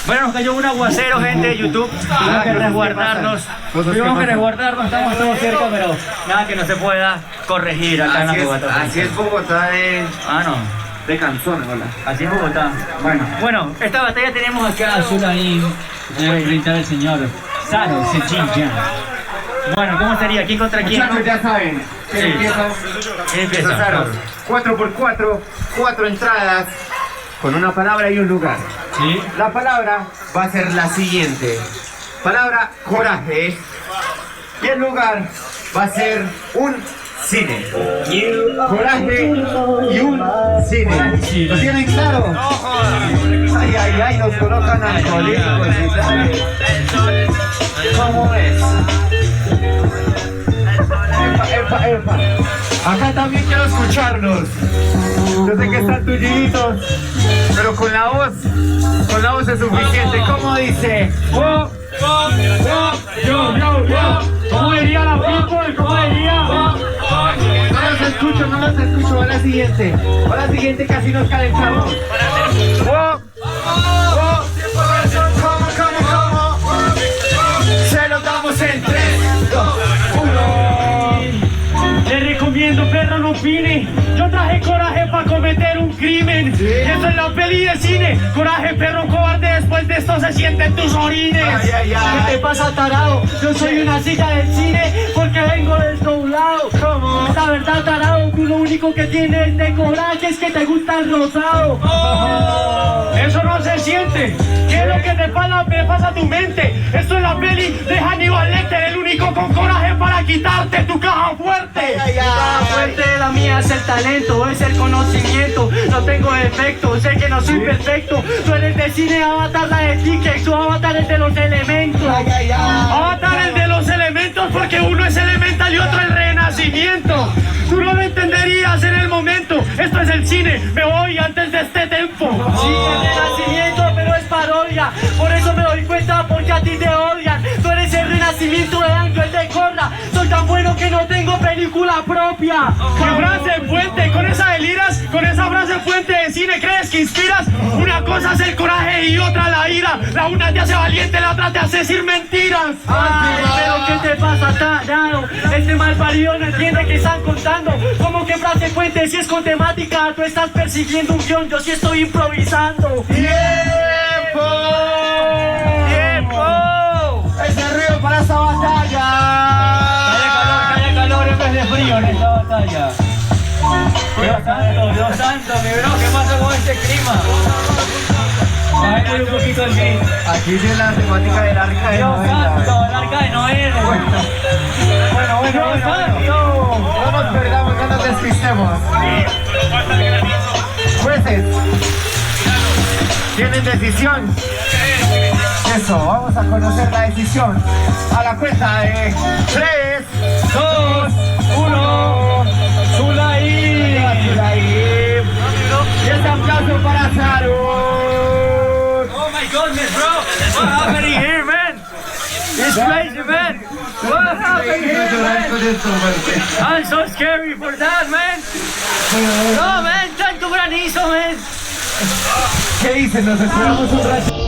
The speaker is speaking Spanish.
Bueno, nos cayó un aguacero, gente de YouTube. Tuvimos que resguardarnos. Estamos todos cerca, pero nada que no se pueda corregir acá en la Bogotá. Así es Bogotá de... Ah, no. De canzones, hola. Así es Bogotá. Bueno, esta batalla tenemos acá a Zulaim. Debe enfrentar al señor Saro Sechinja. Bueno, ¿cómo sería? ¿Quién contra quién? Muchachos, ya saben. ¿Quién Sí. empieza? ¿Quién empieza? Saros. 4x4, 4 entradas, con una palabra y un lugar. Sí. La palabra va a ser la siguiente. Palabra coraje. Y el lugar va a ser un cine. Coraje y un cine. ¿Lo tienen claro? Ay, ay, ay, nos colocan alcohólicos y tal. ¿Cómo es? Epa, epa. Acá también quiero escucharlos. Yo sé que están tulliditos, pero con la voz es suficiente. ¿Cómo dice? Oh, oh, oh, yo, yo, yo. ¿Cómo diría la people? ¿Cómo diría? No los escucho. A la siguiente casi nos calentamos. Oh, oh, ¿cómo? Se los damos en 3, 2, 1. Les recomiendo, perro, no opine. Yo traje coraje para cometer un crimen. ¿Sí? Eso es la peli de cine. Coraje, perro cobarde, después de esto se sienten tus orines. Ay, ay, ay. ¿Qué te pasa, tarado? Yo soy una silla del cine porque vengo desdoblado. ¿Cómo? La verdad, tarado, tú lo único que tienes de coraje es que te gusta el rosado. Eso no se siente. ¿Qué es lo que te pasa a tu mente? Esto es la peli de Hannibal Lecter, el único con coraje para quitarte tu caja fuerte. Ay, ay, Mi caja ay. fuerte, la mía es el talento, es el conocimiento. No tengo defectos, sé que no soy perfecto. Tú eres de cine, Avatar la de Ticket, su Avatar es de los elementos. Ay, ay, ay. Avatar el de los elementos porque uno es elemental y otro el renacimiento. Tú no lo entenderías en el momento. Esto es el cine, me voy antes de este tiempo. Sí, el renacimiento, pero es parodia. Por eso me doy cuenta porque a ti te odian. Tú eres el renacimiento de Ángel de Corra. Soy tan bueno que no tengo película propia. ¿Qué frase fuente? Con esa deliras, con esa frase fuente de cine crees que inspiras. Una cosa es el coraje y otra la ira. La una te hace valiente, la otra te hace decir mentiras. Ay, pero ¿qué te pasa, tarado? Este malparido no entiende que están contando. ¿Cómo que frase fuente si es con temática? Tú estás persiguiendo un guión, yo sí estoy improvisando. ¡Tiempo! ¡Tiempo! ¡Ese río para esa batalla! Haya calor en vez de frío en esta batalla. Dios santo, mi bro, ¿qué pasa con este clima? Bájale un poquito el gris. Aquí dice la temática del arca de Dios Noé. santo, el arca de Noé. Bueno. No nos perdamos, no nos despistemos. Jueces, ¿tienen decisión? Eso, vamos a conocer la decisión. A la cuenta de 3, 2, 1. Zulaim. Y este aplauso para Saru. Oh my goodness, bro. What happened here, man? It's crazy, man. What happened here, man? I'm so scary for that, man. No, man, tanto granizo, man. ¿Qué dicen? Nos esperamos un rato.